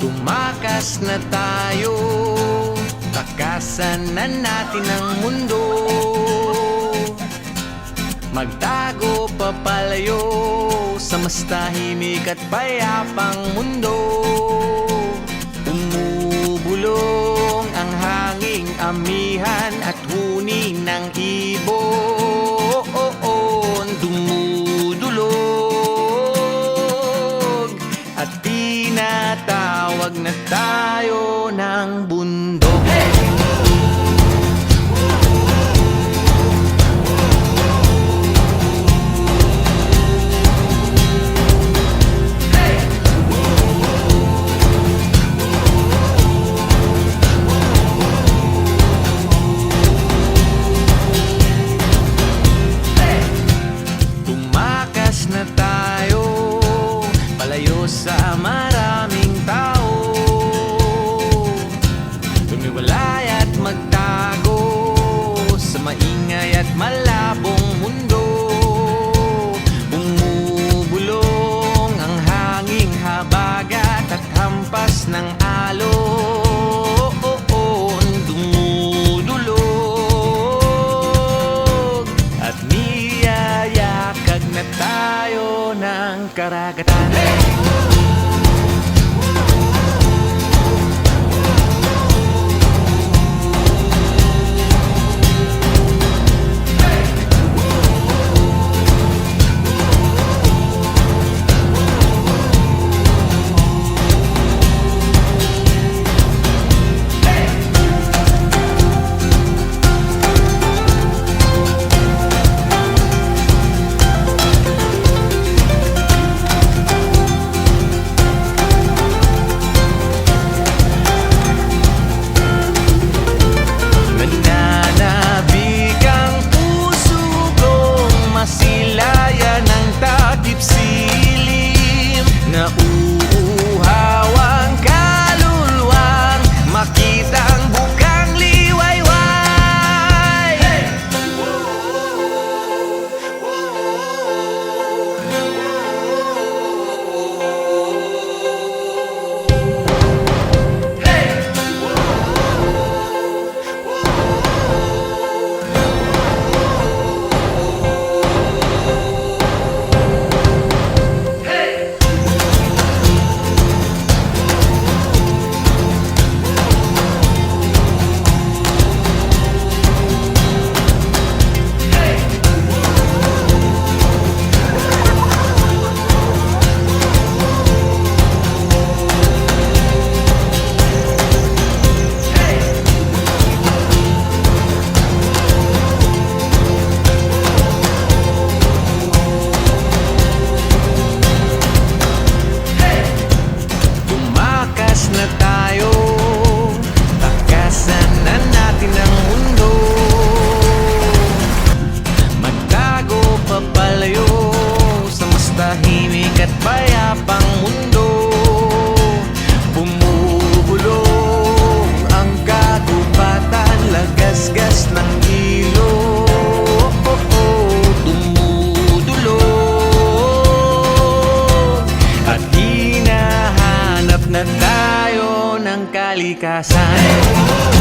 Tumakas na tayo, takasan na natin ang mundo. Magtago papalayo sa mas tahimik at payapang mundo. Umubulong ang hanging amihan at huni ng ibon. Dumudulog at tinatawag na tayo ng bundok. Na tayo, palayo sa maraming tao. Tumiwalay at magtago sa maingay at malabong mundo. Bumubulong ang hanging habagat at hampas ng alon. Dumudulog at niyayakag na tayo ng karagatan. Nauuhawang kaluluwang makita ang bukang liwayway. Hey! Na tayo, takasan na natin ang mundo. Magtago papalayo sa mas tahimik at payapang mundo. Bumubulong ang kagubatan, lagasgas ng ilog. Dumudulog at hinahanap na tayo ng kalikasan.